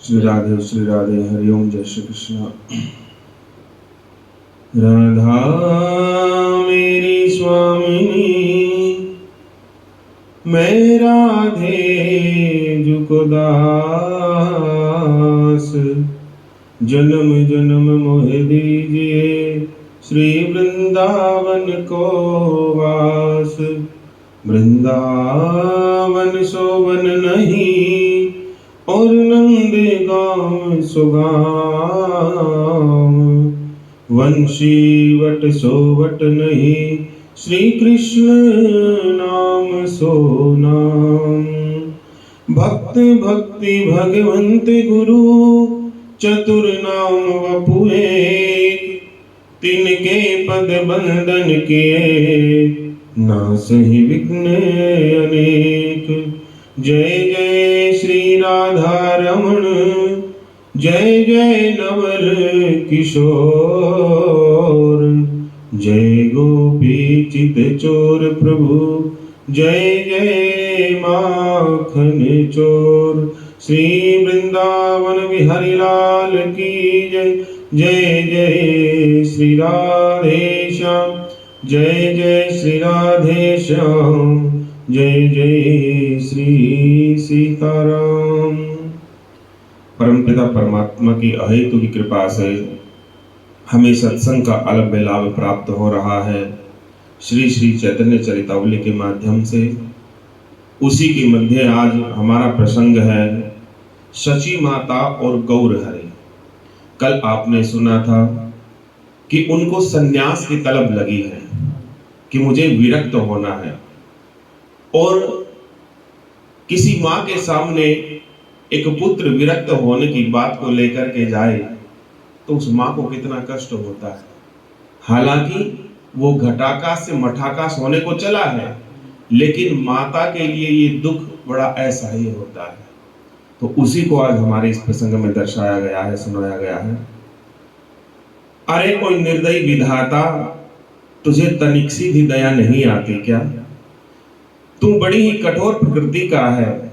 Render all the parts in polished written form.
श्री राधे हरिओम। जय श्री कृष्ण। राधा मेरी स्वामिनी, मैं राधे जुको दास। जन्म जन्म मोहे दीजिए श्री वृंदावन को वास। वृंदावन सोवन नहीं और नंदगांव सुगाम। वंशीवट सोवट नहीं, श्री कृष्ण नाम सो नाम। भक्त भक्ति भगवंत गुरु, चतुर नाम वपु एक। तिनके पद बंदन किए, नासहि विघ्न अनेक। जय जय श्री राधा रमण, जय जय नवल किशोर। जय गोपी चित चोर प्रभु, जय जय माखन चोर। श्री वृंदावन बिहारी लाल की जय। जय जय श्री राधे श्याम, जय जय श्री राधे श्याम, जय जय श्री सीताराम। परमपिता परमात्मा की अहेतु की कृपा से हमें सत्संग का अलभ्य लाभ प्राप्त हो रहा है श्री श्री चैतन्य चरितावली के माध्यम से। उसी के मध्य आज हमारा प्रसंग है शची माता और गौर हरि। कल आपने सुना था कि उनको सन्यास की तलब लगी है कि मुझे विरक्त होना है, और किसी माँ के सामने एक पुत्र विरक्त होने की बात को लेकर के जाए तो उस माँ को कितना कष्ट होता है। हालांकि वो घटाकाश से मठाकाश होने को चला है, लेकिन माता के लिए ये दुख बड़ा असह्य होता है। तो उसी को आज हमारे इस प्रसंग में दर्शाया गया है, सुनाया गया है। अरे कोई निर्दयी विधाता, तुझे तनिक सी भी दया नहीं आती क्या? तू बड़ी ही कठोर प्रकृति का है।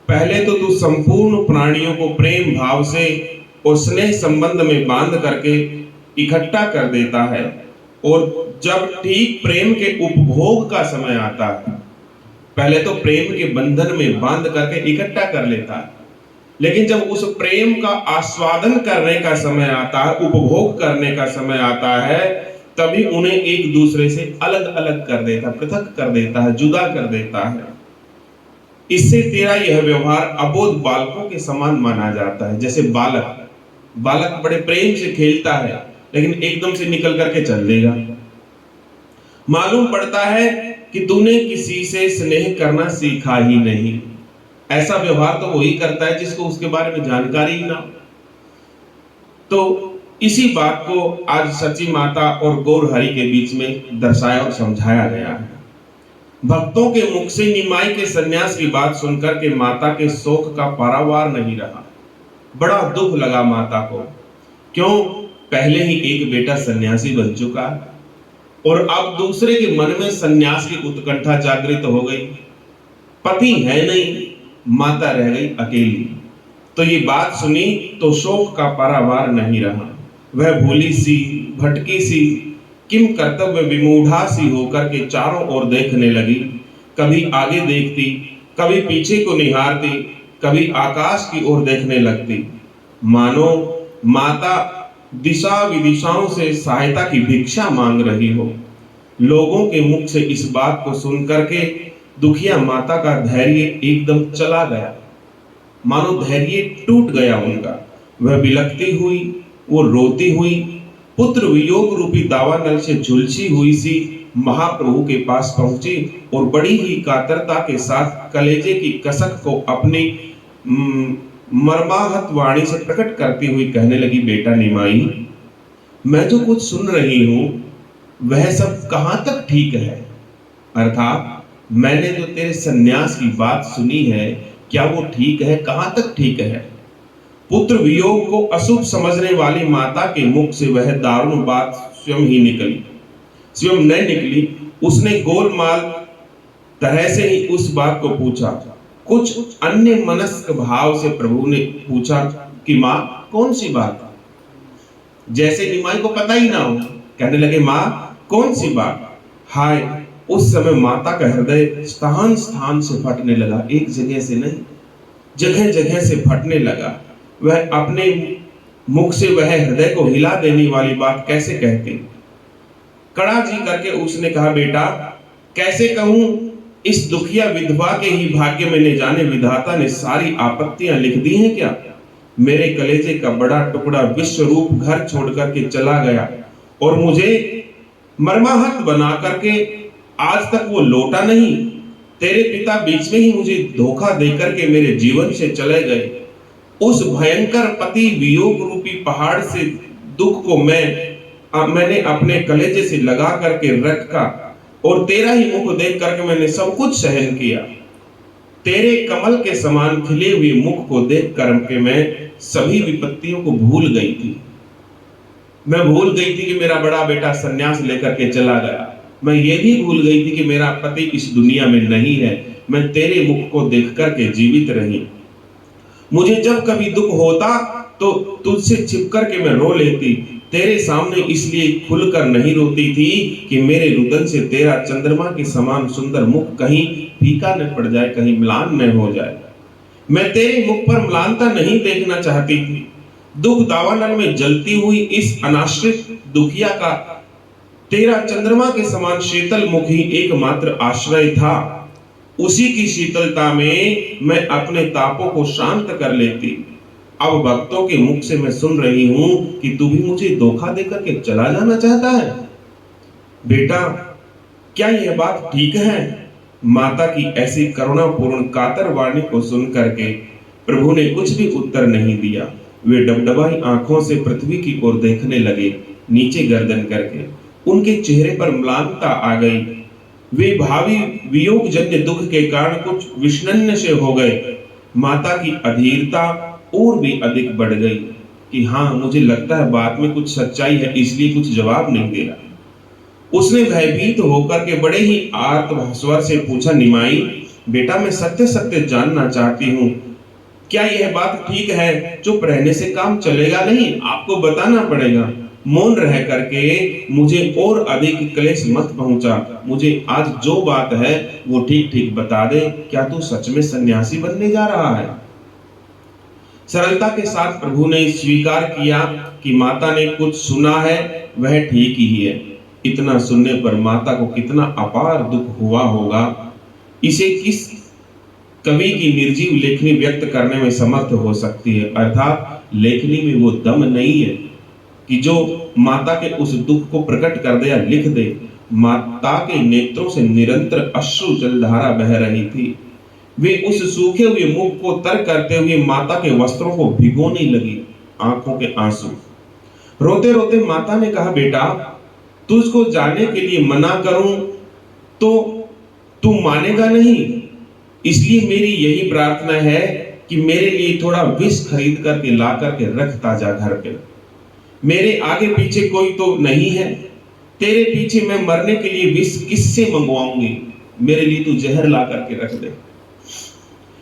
पहले तो तू संपूर्ण प्राणियों को प्रेम भाव से और स्नेह संबंध में बांध करके इकट्ठा कर देता है, और जब ठीक प्रेम के उपभोग का समय आता है, पहले तो प्रेम के बंधन में बांध करके इकट्ठा कर लेता है, लेकिन जब उस प्रेम का आस्वादन करने का समय आता है, उपभोग करने का समय आता है, तभी उन्हें एक दूसरे से अलग अलग कर देता है, पृथक कर देता है, जुदा कर देता है। इससे तेरा यह व्यवहार अबोध बालकों के समान माना जाता है। जैसे बालक बड़े प्रेम से खेलता है, लेकिन एकदम से निकल करके चल देगा। मालूम पड़ता है कि तूने किसी से स्नेह करना सीखा ही नहीं। ऐसा व्यवहार तो वही करता है जिसको उसके बारे में जानकारी ही ना। तो इसी बात को आज सची माता और गौर हरि के बीच में दर्शाया और समझाया गया है। भक्तों के मुख से निमाई के सन्यास की बात सुनकर के माता के शोक का पारावार नहीं रहा। बड़ा दुख लगा माता को। क्यों? पहले ही एक बेटा सन्यासी बन चुका है, और अब दूसरे के मन में सन्यास की उत्कंठा जागृत हो गई। पति है नहीं, माता रह गई अकेली। तो ये बात सुनी तो शोक का पारावार नहीं रहा। वह भूली सी, भटकी सी, किम कर्तव्य विमूढ़ा सी होकर के चारों ओर देखने लगी। कभी आगे देखती, कभी पीछे को निहारती, कभी आकाश की ओर देखने लगती, मानो माता दिशा विदिशाओं से सहायता की भिक्षा मांग रही हो। लोगों के मुख से इस बात को सुन करके दुखिया माता का धैर्य एकदम चला गया, मानो धैर्य टूट गया उनका। वह बिलखती हुई, वो रोती हुई, पुत्र वियोग रूपी दावानल से झुलसी हुई सी महाप्रभु के पास पहुंची, और बड़ी ही कातरता के साथ कलेजे की कसक को अपनी मर्माहत वाणी से प्रकट करती हुई कहने लगी, बेटा निमाई, मैं जो कुछ सुन रही हूं वह सब कहां तक ठीक है? अर्थात मैंने जो तेरे सन्यास की बात सुनी है, क्या वो ठीक है? कहां तक ठीक है? पुत्र वियोग को अशुभ समझने वाली माता के मुख से वह दारुण बात स्वयं ही निकली, स्वयं न निकली। उसने गोलमाल तरह से ही उस बात को पूछा। कुछ अन्य मनस्क भाव से प्रभु ने पूछा, कि माँ कौन सी बात? जैसे निमाई को पता ही ना हो, कहने लगे माँ कौन सी बात? हाय, उस समय माता का हृदय स्थान स्थान से फटने लगा, एक जगह से नहीं, जगह जगह से फटने लगा। वह अपने मुख से वह हृदय को हिला देने वाली बात कैसे कहती? कड़ा जी करके उसने कहा, बेटा कैसे कहूं, इस दुखिया विधवा के ही भाग्य में न जाने विधाता ने सारी आपत्तियां लिख दी हैं क्या? मेरे कलेजे का बड़ा टुकड़ा विश्व रूप घर छोड़ करके चला गया और मुझे मर्माहत बना करके आज तक वो लौटा नहीं। तेरे पिता बीच में ही मुझे धोखा देकर के मेरे जीवन से चले गए। उस भयंकर पति वियोग रूपी पहाड़ से दुख को मैंने अपने कलेजे से लगा करके रखा और तेरा ही मुख देख करके मैंने सब कुछ सहन किया। तेरे कमल के समान खिले हुए मुख को देख करके मैं सभी विपत्तियों को भूल गई थी। मैं भूल गई थी कि मेरा बड़ा बेटा सन्यास लेकर के चला गया। मैं ये भी भूल गई थी कि मेरा पति इस दुनिया में नहीं है। मैं तेरे मुख को देख करके जीवित रही। मुझे जब कभी दुख होता तो तुझसे छिप करके मैं रो लेती। तेरे सामने इसलिए खुलकर नहीं रोती थी कि मेरे रुदन से तेरा चंद्रमा के समान सुंदर मुख कहीं फीका न पड़ जाए, कहीं म्लान न हो जाए। मैं तेरे मुख पर म्लानता नहीं देखना चाहती थी। दुख दावानल में जलती हुई इस अनाश्रित दुखिया का तेरा चंद्रमा के समान शीतल मुख ही एकमात्र आश्रय था। उसी की शीतलता में मैं अपने तापों को शांत कर लेती। अब भक्तों के मुख से मैं सुन रही हूं कि तू भी मुझे धोखा देकर के चला जाना चाहता है। बेटा क्या यह बात ठीक है? माता की ऐसी करुणापूर्ण कातर वाणी को सुन करके प्रभु ने कुछ भी उत्तर नहीं दिया। वे डबडबाई आंखों से पृथ्वी की ओर देखने लगे, नीचे गर्दन करके। उनके चेहरे पर म्लानता आ गई। वे भावी वियोग जन्य दुख के कारण कुछ विषण्ण से हो गए। माता की अधीरता और भी अधिक बढ़ गई कि हाँ, मुझे लगता है बात में कुछ सच्चाई है, इसलिए कुछ जवाब नहीं दे रहा। उसने भयभीत होकर के बड़े ही आर्तस्वर से पूछा, निमाई बेटा मैं सत्य सत्य जानना चाहती हूँ, क्या यह बात ठीक है? चुप रहने से काम चलेगा नहीं, आपको बताना पड़ेगा। मौन रह करके मुझे और अधिक क्लेश मत पहुंचा। मुझे आज जो बात है वो ठीक ठीक बता दे। क्या तू सच में सन्यासी बनने जा रहा है? सरलता के साथ प्रभु ने स्वीकार किया कि माता ने कुछ सुना है वह ठीक ही है। इतना सुनने पर माता को कितना अपार दुख हुआ होगा, इसे किस कवि की निर्जीव लेखनी व्यक्त करने में समर्थ हो सकती है। अर्थात लेखनी में वो दम नहीं है कि जो माता के उस दुख को प्रकट कर दे या लिख दे। माता के नेत्रों से निरंतर अश्रु जलधारा बह रही थी। वे उस सूखे हुए मुख को तर करते हुए माता के वस्त्रों को भिगोने लगी, आंखों के आंसू। रोते रोते माता ने कहा, बेटा तुझको जाने के लिए मना करूं तो तू मानेगा नहीं, इसलिए मेरी यही प्रार्थना है कि मेरे लिए थोड़ा विष खरीद करके ला करके रख ताजा घर पे। मेरे आगे पीछे कोई तो नहीं है, तेरे पीछे मैं मरने के लिए विष किससे मंगवाऊंगी? मेरे लिए तू जहर ला करके रख दे।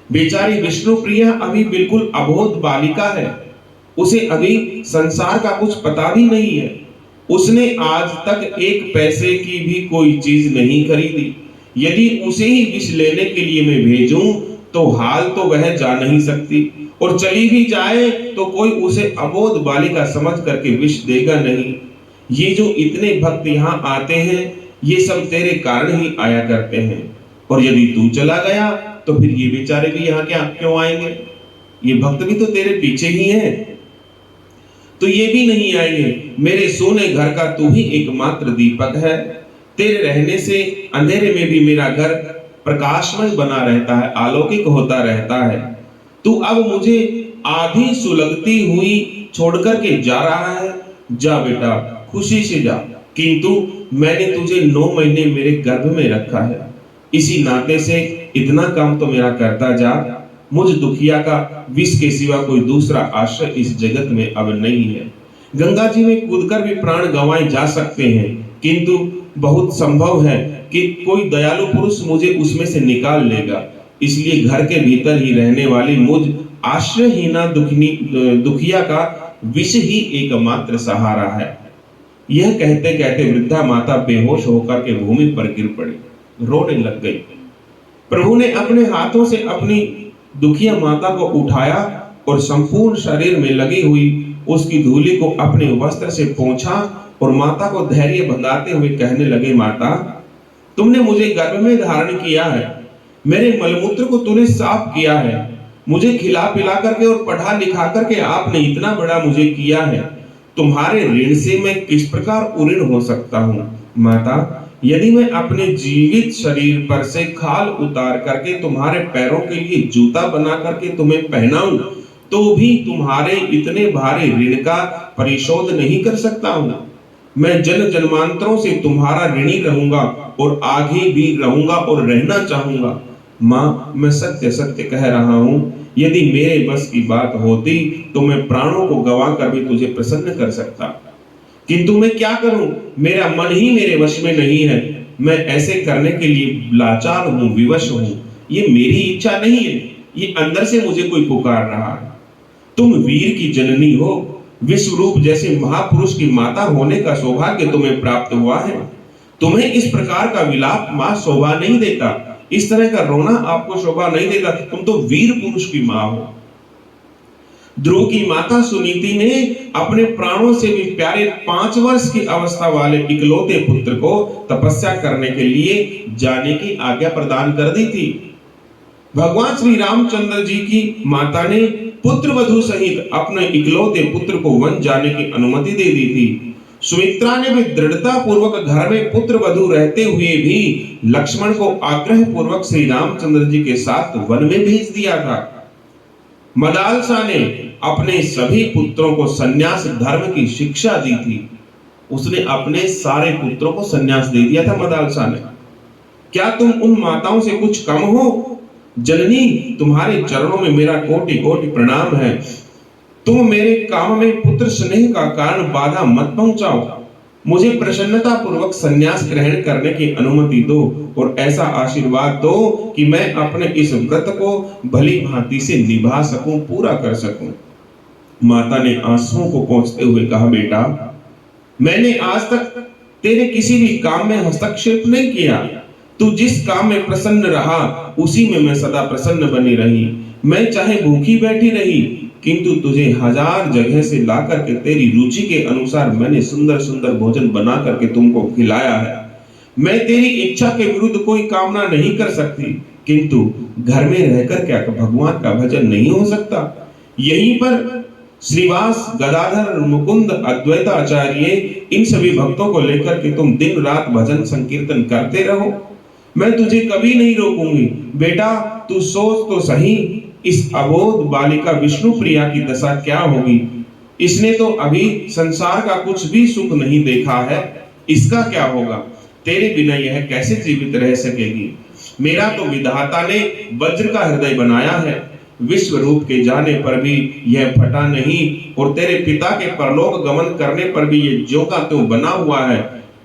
बेचारी विष्णु प्रिया अभी बिल्कुल अबोध बालिका है। उसे अभी संसार का कुछ पता भी नहीं है। उसने आज तक एक पैसे की भी कोई चीज नहीं खरीदी। यदि उसे ही विष लेने के लिए मैं भेजूं तो हाल तो वह जा नहीं सकती, और चली भी जाए तो कोई उसे अबोध बालिका समझ करके विष देगा नहीं। ये जो इतने भक्त यहाँ आते हैं ये सब तेरे कारण ही आया करते हैं, और यदि तू चला गया तो फिर ये बेचारे भी यहाँ क्यों आएंगे? ये भक्त भी तो तेरे पीछे ही हैं, तो ये भी नहीं आएंगे। मेरे सोने घर का तू ही एकमात्र दीपक है। तेरे रहने से अंधेरे में भी मेरा घर प्रकाशमय बना रहता है, अलौकिक होता रहता है। तू अब मुझे आधी सुलगती हुई छोड़कर के जा रहा है। जा बेटा, खुशी से जा, किंतु मैंने तुझे 9 महीने मेरे गर्भ में रखा है, इसी नाते से इतना काम तो मेरा करता जा। मुझ दुखिया का विष के सिवा कोई दूसरा आश्रय इस जगत में अब नहीं है। गंगा जी में कूदकर भी प्राण गंवाए जा सकते हैं, किंतु बहुत संभव है कि कोई दयालु पुरुष मुझे उसमें से निकाल लेगा। इसलिए घर के भीतर ही रहने वाली मुझ आश्रयहीना दुखिया का विष ही एकमात्र सहारा है। यह कहते कहते वृद्धा माता बेहोश होकर के भूमि पर गिर पड़ी, रोने लग गई। प्रभु ने अपने हाथों से अपनी दुखिया माता को उठाया और संपूर्ण शरीर में लगी हुई उसकी धूलि को अपने वस्त्र से पोंछा और माता को धैर्य बंधाते हुए कहने लगे, माता, तुमने मुझे गर्भ में धारण किया है, मेरे मलमूत्र को तूने साफ किया है, मुझे खिला पिला करके और पढ़ा लिखा करके आपने इतना बड़ा मुझे किया है, तुम्हारे ऋण से मैं किस प्रकार उऋण हो सकता हूँ। माता, यदि मैं अपने जीवित शरीर पर से खाल उतार करके तुम्हारे पैरों के लिए जूता बना करके तुम्हें पहनाऊं तो भी तुम्हारे इतने भारी ऋण का परिशोध नहीं कर सकता हूं। मैं जन्म जन्मांतरों से तुम्हारा ऋणी रहूंगा और आगे भी रहूंगा और रहना चाहूंगा। माँ, मैं सत्य सत्य कह रहा हूं, यदि मेरे बस की बात होती तो मैं प्राणों को गवा कर भी तुझे प्रसन्न कर सकता, किंतु मैं क्या करूं, मेरा मन ही मेरे वश में नहीं है। मैं ऐसे करने के लिए लाचार हूं, विवश हूं। ये मेरी इच्छा नहीं है, ये अंदर से मुझे कोई पुकार रहा है। तुम वीर की जननी हो, विश्व रूप जैसे महापुरुष की माता होने का सौभाग्य तुम्हें प्राप्त हुआ है। तुम्हें इस प्रकार का विलाप मां शोभा नहीं देता, इस तरह का रोना आपको शोभा नहीं देता। तुम तो वीर पुरुष की मां हो। ध्रुव की माता सुनीति ने अपने प्राणों से भी प्यारे 5 वर्ष की अवस्था वाले इकलौते पुत्र को तपस्या करने के लिए जाने की आज्ञा प्रदान कर दी थी। भगवान श्री रामचंद्र जी की माता ने पुत्र वधू सहित अपने इकलौते पुत्र को वन जाने की अनुमति दे दी थी। सुमित्रा ने भी दृढ़ता पूर्वक घर में पुत्र वधू रहते हुए भी लक्ष्मण को आग्रह पूर्वक श्री रामचंद्र जी के साथ वन में भेज दिया था। मदालसा ने अपने सभी पुत्रों को सन्यास धर्म की शिक्षा दी थी। उसने अपने सारे पुत्रों को सन्यास दे दिया था मदालसा ने। क्या तुम उन माताओं से कुछ कम हो? जननी, तुम्हारे चरणों में मेरा कोटि कोटि प्रणाम है। तुम मेरे काम में पुत्र स्नेह का कारण बाधा मत पहुंचाओ। मुझे प्रसन्नता पूर्वक सन्यास ग्रहण करने की अनुमति दो और ऐसा आशीर्वाद दो कि मैं अपने इस व्रत को भली भांति से निभा सकूं, पूरा कर सकूं। माता ने आंसुओं को पोंछते हुए कहा, बेटा, मैंने आज तक तेरे किसी भी काम में हस्तक्षेप नहीं किया। तू जिस काम में प्रसन्न रहा उसी में मैं सदा प्रसन्न बनी रही। मैं चाहे भूखी बैठी रही, किंतु तुझे 1000 जगह से ला करके तेरी रुचि के अनुसार मैंने सुंदर सुंदर भोजन बना करके तुमको खिलाया है। मैं तेरी इच्छा के विरुद्ध कोई कामना नहीं कर सकती, किंतु घर में रहकर क्या भगवान का भजन नहीं हो सकता? यहीं पर श्रीवास, गदाधर, मुकुंद, अद्वैताचार्य, इन सभी भक्तों को लेकर के तुम दिन रात भजन संकीर्तन करते रहो। मैं तुझे कभी नहीं रोकूंगी। बेटा, तू सोच तो सही, इस अबोध बालिका विष्णु प्रिया की दशा क्या होगी? इसने तो अभी संसार का कुछ भी सुख नहीं देखा है, इसका क्या होगा? तेरे बिना यह कैसे जीवित रह सकेगी? मेरा तो विधाता ने वज्र का हृदय बनाया है, विश्व रूप के जाने पर भी यह फटा नहीं, और तेरे पिता के परलोक गमन करने पर भी ये ज्यों का त्यों बना हुआ है,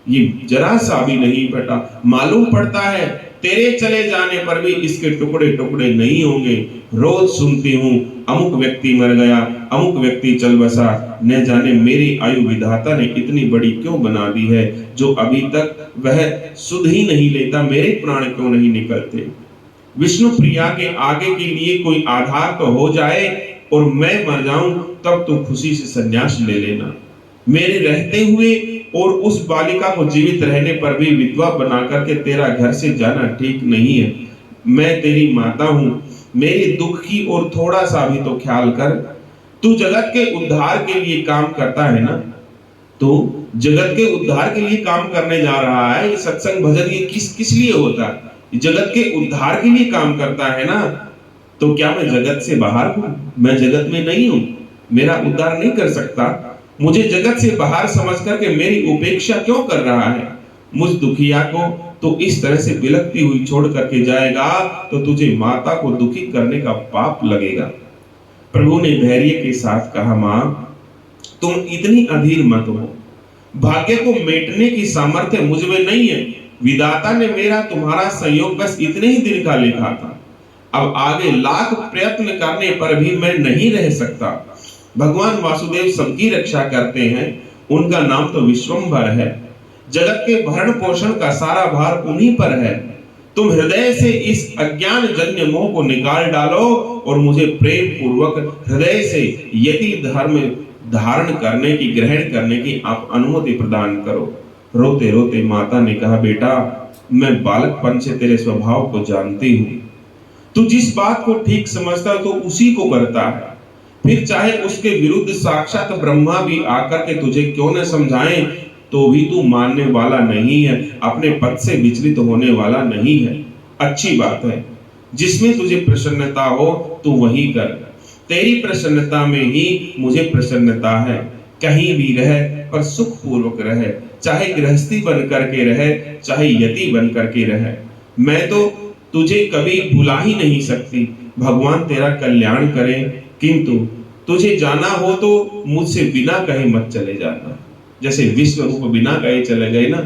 ये जरा सा भी नहीं फटा। मालूम पड़ता है तेरे चले जाने पर भी इसके टुकड़े टुकड़े नहीं होंगे। रोज सुनती हूँ, अमुक व्यक्ति मर गया, अमुक व्यक्ति चल बसा। न जाने मेरी आयु विधाता ने इतनी बड़ी क्यों बना दी है, जो अभी तक वह सुध ही नहीं लेता। मेरे प्राण क्यों नहीं निकलते? विष्णु प्रिया के आगे के लिए कोई आधार तो हो जाए, और मैं मर जाऊं तब तो खुशी से संन्यास ले लेना। मेरे रहते हुए और उस बालिका को जीवित रहने पर भी विधवा बना करके तेरा घर से जाना ठीक नहीं है। मैं तेरी माता हूं, मेरे दुख की और थोड़ा सा भी तो ख्याल कर। तू जगत के उद्धार के लिए काम करता है ना? तो जगत के उद्धार के लिए काम करने जा रहा है। ये सत्संग भजन ये किस लिए होता है? जगत के उद्धार के लिए काम करता है ना? तो क्या मैं जगत से बाहर हूं? मैं जगत में नहीं हूं, मेरा उद्धार नहीं कर सकता? मुझे जगत से बाहर समझ करके मेरी उपेक्षा क्यों कर रहा है? मुझ दुखिया को तो इस तरह से बिलखती हुई छोड़ करके जाएगा तो तुझे माता को दुखी करने का पाप लगेगा। प्रभु ने धैर्य के साथ कहा, मां, तुम इतनी अधीर मत हो। भाग्य को मेटने की सामर्थ्य मुझ में नहीं है। विधाता ने मेरा तुम्हारा संयोग बस इतने ही दिन का लिखा था। अब आगे लाख प्रयत्न करने पर भी मैं नहीं रह सकता। भगवान वासुदेव सबकी रक्षा करते हैं, उनका नाम तो विश्वम्भर है। जगत के भरण पोषण का सारा भार उन्हीं पर है। तुम हृदय से इस अज्ञान जन्य मोह को निकाल डालो और मुझे प्रेम पूर्वक हृदय से यति धर्म धारण करने की, ग्रहण करने की आप अनुमति प्रदान करो। रोते रोते माता ने कहा, बेटा मैं बालकपन से तेरे स्वभाव को जानती हूँ। तू जिस बात को ठीक समझता है तो उसी को करता है, फिर चाहे उसके विरुद्ध साक्षात ब्रह्मा भी आकर के तुझे क्यों न समझाएं तो भी तू मानने वाला नहीं है, अपने पद से विचलित होने वाला नहीं है। अच्छी बात है, जिसमें तुझे प्रसन्नता हो तू वही कर। तेरी प्रसन्नता में ही मुझे प्रसन्नता है। कहीं भी रहे पर सुख पूर्वक रहे, चाहे गृहस्थी बन करके रहे, चाहे यति बन करके रहे। मैं तो तुझे कभी भुला ही नहीं सकती। भगवान तेरा कल्याण करे, किंतु तुझे जाना हो तो मुझसे बिना कहे मत चले जाना। जैसे विश्व रूप बिना कहे चले गए ना,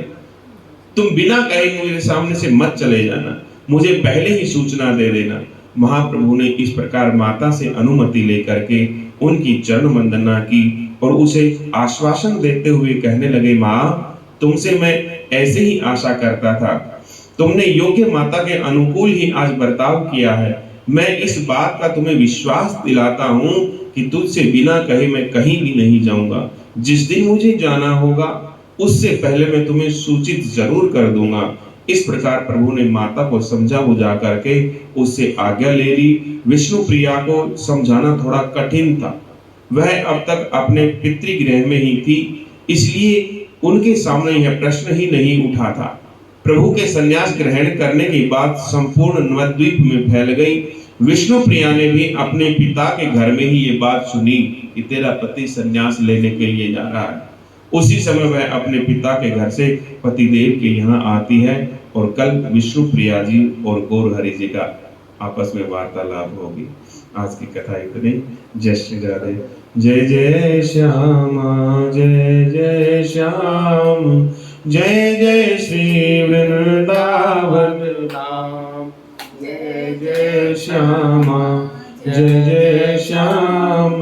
तुम बिना कहे मेरे सामने से मत चले जाना, मुझे पहले ही सूचना दे देना। महाप्रभु ने इस प्रकार माता से अनुमति लेकर के उनकी चरण वंदना की और उसे आश्वासन देते हुए कहने लगे, माँ तुमसे मैं ऐसे ही आशा करता था। तुमने योग्य माता के अनुकूल ही आज बर्ताव किया है। मैं इस बात का तुम्हें विश्वास दिलाता हूँ कि तुझसे बिना कहे मैं कहीं भी नहीं जाऊंगा। जिस दिन मुझे जाना होगा उससे पहले मैं तुम्हें सूचित जरूर कर दूंगा। इस प्रकार प्रभु ने माता को समझा बुझा करके उससे आज्ञा ले ली। विष्णु प्रिया को समझाना थोड़ा कठिन था, वह अब तक अपने पितृगृह में ही थी, इसलिए उनके सामने यह प्रश्न ही नहीं उठा था। प्रभु के संन्यास ग्रहण करने की बात संपूर्ण नवद्वीप में फैल गई। विष्णु प्रिया ने भी अपने पिता के घर में ही ये बात सुनी कि तेरा पति संन्यास लेने के लिए जा रहा है। उसी समय वह अपने पिता के घर से पतिदेव के यहाँ आती है और कल विष्णु प्रिया जी और गौर हरि जी का आपस में वार्तालाप होगी। आज की कथा इतनी। जय श्री राधे। जय जय श्यामा जय जय श्याम, जय जय श्री वृंदावन धाम। जय जय श्यामा जय जय श्याम,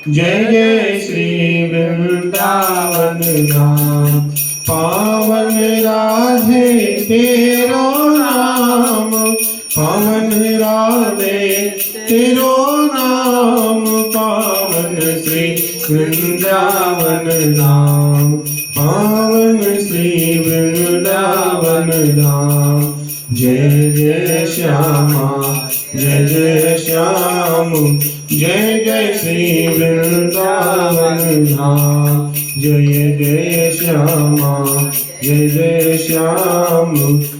जय जय श्री वृंदावन धाम। पावन राधे तेरो नाम, पावन राधे तेरो नाम, पावन श्री वृंदावन धाम, पावन श्री वृंदावन धाम। जय जय श्यामा जय जय श्याम, जय जय श्री वृंदावन धाम। जय जय श्यामा जय जय श्याम,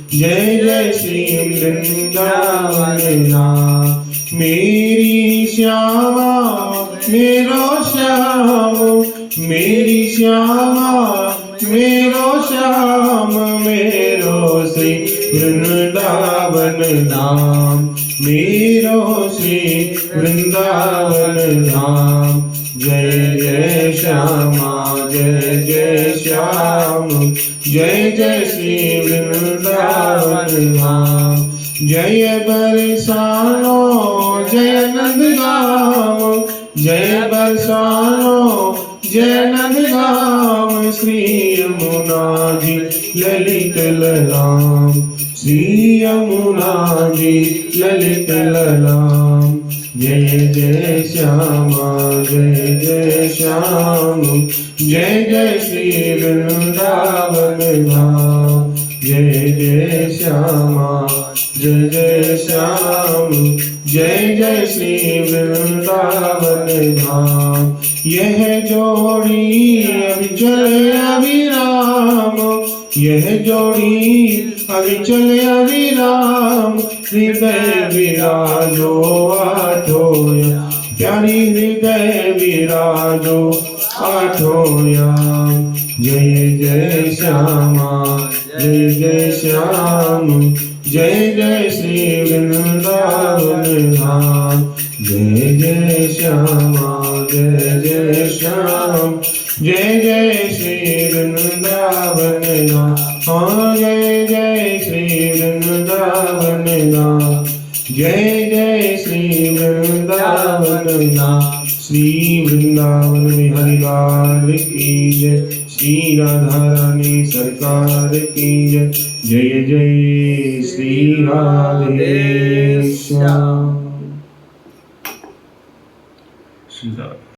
जय जय श्री वृंदावन धाम। मेरी श्यामा मेरो श्याम, मेरी श्यामा मेरो श्याम, मेरो श्री वृंदावन धाम, मेरो श्री वृंदावन धाम। जय जय श्यामा जय जय श्याम, जय जय श्री वृंदावन धाम। जय बरसानो जय नंदगांव, जय बरसानो जय नंदगांव, श्री यमुना जी ललित ललाम, श्री यमुना जी ललित ललाम। जय जय श्यामा जय जय श्याम, जय जय श्री वृंदावन धाम। जय जय श्यामा जय जय श्याम, जय जय श्री वृंदावन धाम। यह जोड़ी अविचल अविराम, यह जोड़ी अविचल अविराम, हृदय विराजो आठोया, प्यारी हृदय विराजो आठोया। जय जय श्यामा जय जय श्याम, जय जय श्री वृंदावन धाम। जय जय श्यामा जय जय श्याम, जय जय श्री वृंदावन धाम। हाँ जय जय श्री वृंदावन धाम। जय जय नाम। श्री वृंदावन बिहारी लाल की जय। श्री राधा रानी सरकार की जय। जय जय श्री राधे श्याम। श्री राधे।